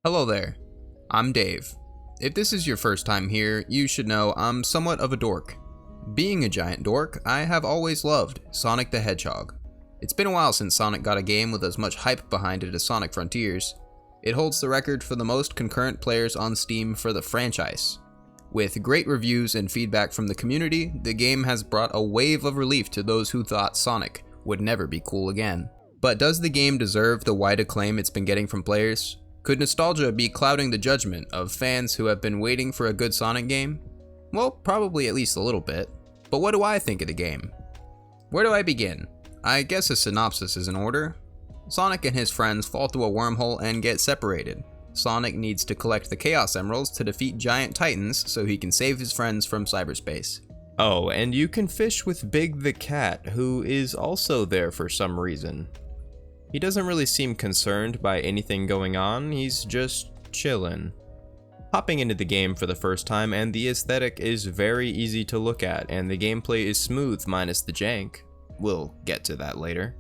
Hello there, I'm Dave. If this is your first time here, you should know I'm somewhat of a dork. Being a giant dork, I have always loved Sonic the Hedgehog. It's been a while since Sonic got a game with as much hype behind it as Sonic Frontiers. It holds the record for the most concurrent players on Steam for the franchise. With great reviews and feedback from the community, the game has brought a wave of relief to those who thought Sonic would never be cool again. But does the game deserve the wide acclaim it's been getting from players? Could nostalgia be clouding the judgment of fans who have been waiting for a good Sonic game? Well, probably at least a little bit. But what do I think of the game? Where do I begin? I guess a synopsis is in order. Sonic and his friends fall through a wormhole and get separated. Sonic needs to collect the Chaos Emeralds to defeat giant titans so he can save his friends from cyberspace. Oh, and you can fish with Big the Cat, who is also there for some reason. He doesn't really seem concerned by anything going on, he's just chillin'. Hopping into the game for the first time, and the aesthetic is very easy to look at, and the gameplay is smooth minus the jank. We'll get to that later.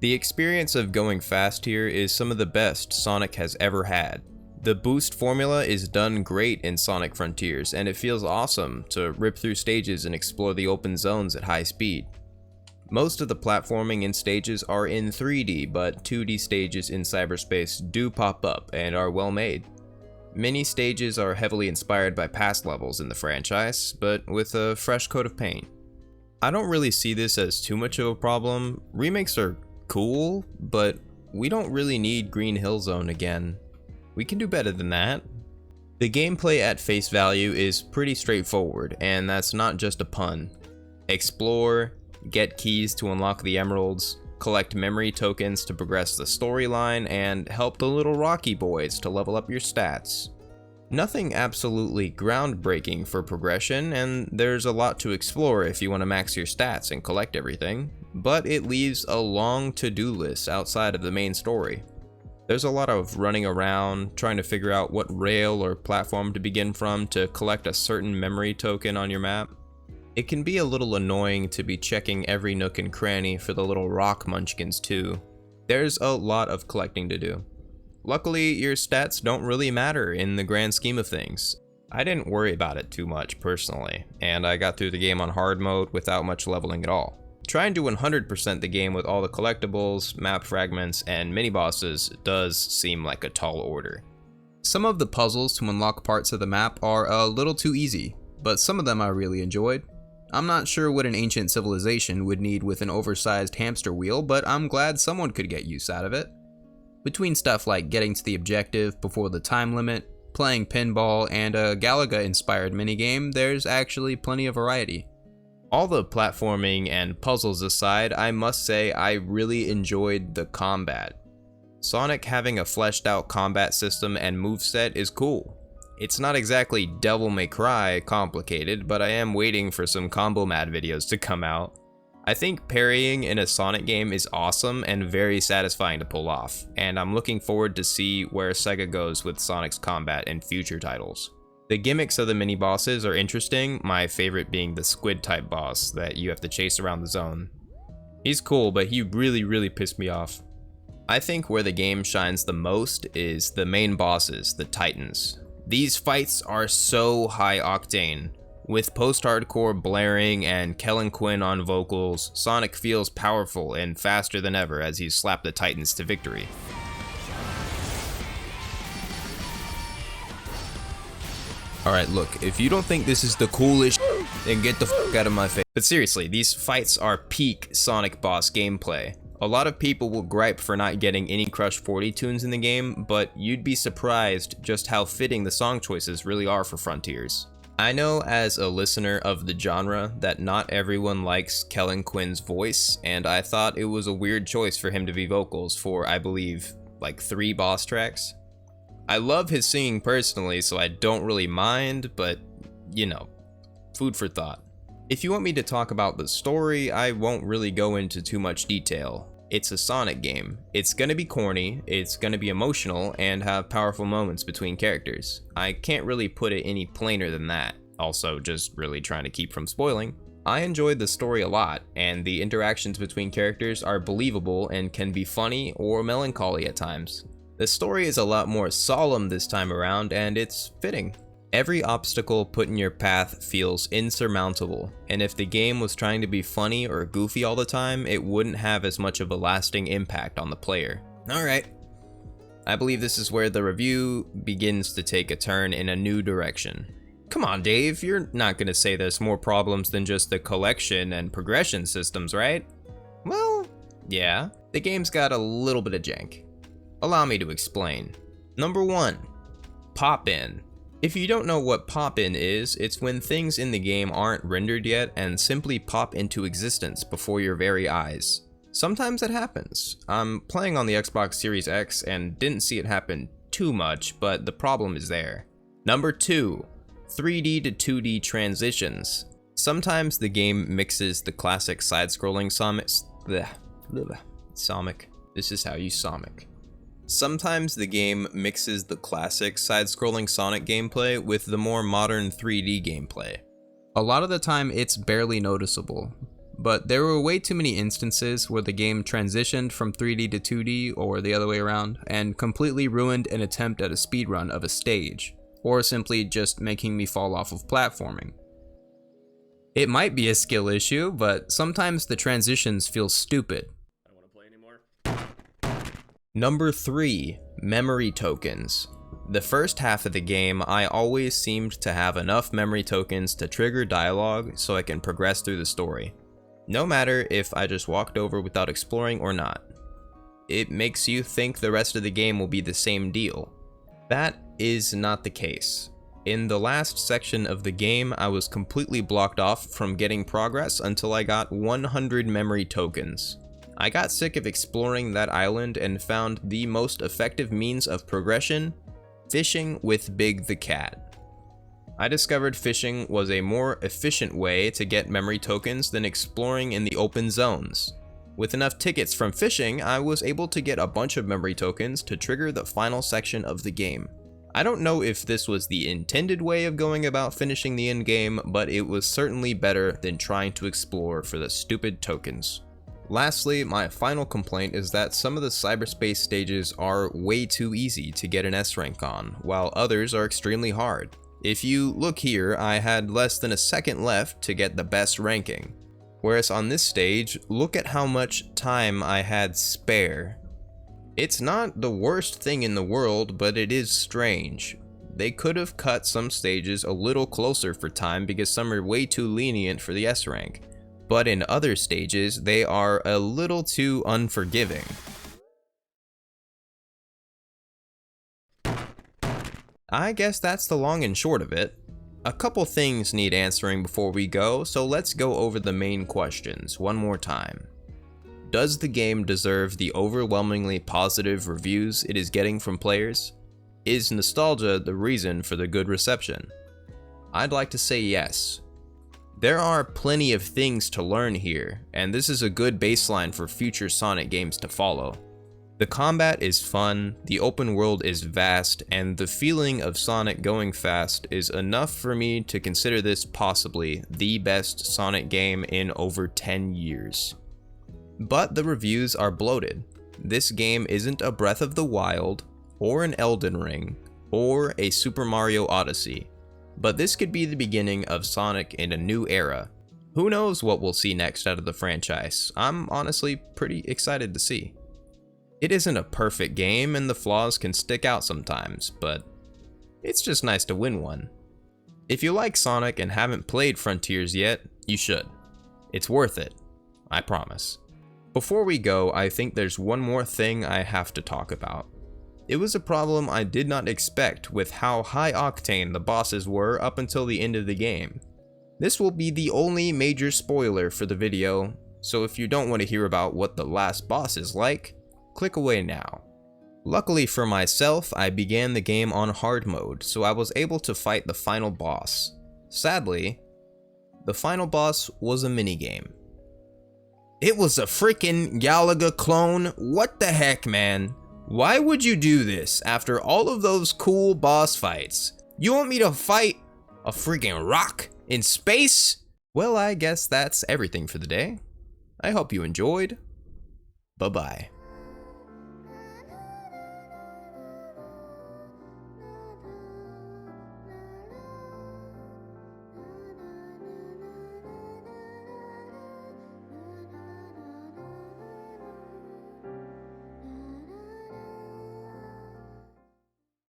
The experience of going fast here is some of the best Sonic has ever had. The boost formula is done great in Sonic Frontiers, and it feels awesome to rip through stages and explore the open zones at high speed. Most of the platforming in stages are in 3D, but 2D stages in cyberspace do pop up and are well made. Many stages are heavily inspired by past levels in the franchise, but with a fresh coat of paint. I don't really see this as too much of a problem. Remakes are cool, but we don't really need Green Hill Zone again. We can do better than that. The gameplay at face value is pretty straightforward, and that's not just a pun. Explore, get keys to unlock the emeralds, collect memory tokens to progress the storyline, and help the little Rocky boys to level up your stats. Nothing absolutely groundbreaking for progression, and there's a lot to explore if you want to max your stats and collect everything, but it leaves a long to-do list outside of the main story. There's a lot of running around, trying to figure out what rail or platform to begin from to collect a certain memory token on your map. It can be a little annoying to be checking every nook and cranny for the little rock munchkins too. There's a lot of collecting to do. Luckily, your stats don't really matter in the grand scheme of things. I didn't worry about it too much personally, and I got through the game on hard mode without much leveling at all. Trying to 100% the game with all the collectibles, map fragments, and mini-bosses does seem like a tall order. Some of the puzzles to unlock parts of the map are a little too easy, but some of them I really enjoyed. I'm not sure what an ancient civilization would need with an oversized hamster wheel, but I'm glad someone could get use out of it. Between stuff like getting to the objective before the time limit, playing pinball, and a Galaga-inspired minigame, there's actually plenty of variety. All the platforming and puzzles aside, I must say I really enjoyed the combat. Sonic having a fleshed out combat system and moveset is cool. It's not exactly Devil May Cry complicated, but I am waiting for some combo mad videos to come out. I think parrying in a Sonic game is awesome and very satisfying to pull off, and I'm looking forward to see where Sega goes with Sonic's combat in future titles. The gimmicks of the mini-bosses are interesting, my favorite being the squid-type boss that you have to chase around the zone. He's cool, but he really pissed me off. I think where the game shines the most is the main bosses, the Titans. These fights are so high octane. With post-hardcore blaring and Kellen Quinn on vocals, Sonic feels powerful and faster than ever as you slap the Titans to victory. Alright, look, if you don't think this is the coolest then get the f out of my face. But seriously, these fights are peak Sonic boss gameplay. A lot of people will gripe for not getting any Crush 40 tunes in the game, but you'd be surprised just how fitting the song choices really are for Frontiers. I know as a listener of the genre that not everyone likes Kellen Quinn's voice, and I thought it was a weird choice for him to be vocals for, I believe, like 3 boss tracks. I love his singing personally, so I don't really mind, but, you know, food for thought. If you want me to talk about the story, I won't really go into too much detail. It's a Sonic game. It's gonna be corny, it's gonna be emotional, and have powerful moments between characters. I can't really put it any plainer than that. Also, just really trying to keep from spoiling. I enjoyed the story a lot, and the interactions between characters are believable and can be funny or melancholy at times. The story is a lot more solemn this time around, and it's fitting. Every obstacle put in your path feels insurmountable, and if the game was trying to be funny or goofy all the time, it wouldn't have as much of a lasting impact on the player. Alright. I believe this is where the review begins to take a turn in a new direction. Come on, Dave, you're not gonna say there's more problems than just the collection and progression systems, right? Well, yeah, the game's got a little bit of jank. Allow me to explain. Number 1, pop-in. If you don't know what pop-in is, it's when things in the game aren't rendered yet and simply pop into existence before your very eyes. Sometimes it happens. I'm playing on the Xbox Series X and didn't see it happen too much, but the problem is there. Number 2, 3D to 2D transitions. Sometimes the game mixes the classic side-scrolling Sonic. This is how you Sonic. Sometimes the game mixes the classic side-scrolling Sonic gameplay with the more modern 3D gameplay. A lot of the time it's barely noticeable, but there were way too many instances where the game transitioned from 3D to 2D or the other way around and completely ruined an attempt at a speedrun of a stage, or simply just making me fall off of platforming. It might be a skill issue, but sometimes the transitions feel stupid. I don't want to play anymore. Number 3, memory tokens. The first half of the game, I always seemed to have enough memory tokens to trigger dialogue so I can progress through the story. No matter if I just walked over without exploring or not. It makes you think the rest of the game will be the same deal. That is not the case. In the last section of the game, I was completely blocked off from getting progress until I got 100 memory tokens. I got sick of exploring that island and found the most effective means of progression: fishing with Big the Cat. I discovered fishing was a more efficient way to get memory tokens than exploring in the open zones. With enough tickets from fishing, I was able to get a bunch of memory tokens to trigger the final section of the game. I don't know if this was the intended way of going about finishing the end game, but it was certainly better than trying to explore for the stupid tokens. Lastly, my final complaint is that some of the cyberspace stages are way too easy to get an S rank on, while others are extremely hard. If you look here, I had less than a second left to get the best ranking. Whereas on this stage, look at how much time I had spare. It's not the worst thing in the world, but it is strange. They could have cut some stages a little closer for time because some are way too lenient for the S rank. But in other stages, they are a little too unforgiving. I guess that's the long and short of it. A couple things need answering before we go, so let's go over the main questions one more time. Does the game deserve the overwhelmingly positive reviews it is getting from players? Is nostalgia the reason for the good reception? I'd like to say yes. There are plenty of things to learn here, and this is a good baseline for future Sonic games to follow. The combat is fun, the open world is vast, and the feeling of Sonic going fast is enough for me to consider this possibly the best Sonic game in over 10 years. But the reviews are bloated. This game isn't a Breath of the Wild, or an Elden Ring, or a Super Mario Odyssey. But this could be the beginning of Sonic in a new era. Who knows what we'll see next out of the franchise? I'm honestly pretty excited to see. It isn't a perfect game and the flaws can stick out sometimes, but it's just nice to win one. If you like Sonic and haven't played Frontiers yet, you should. It's worth it, I promise. Before we go, I think there's one more thing I have to talk about. It was a problem I did not expect with how high octane the bosses were up until the end of the game. This will be the only major spoiler for the video, so if you don't want to hear about what the last boss is like, click away now. Luckily for myself, I began the game on hard mode, so I was able to fight the final boss. Sadly, the final boss was a minigame. It was a freaking Galaga clone. What the heck, man? Why would you do this after all of those cool boss fights? You want me to fight a freaking rock in space? Well, I guess that's everything for the day. I hope you enjoyed. Bye-bye.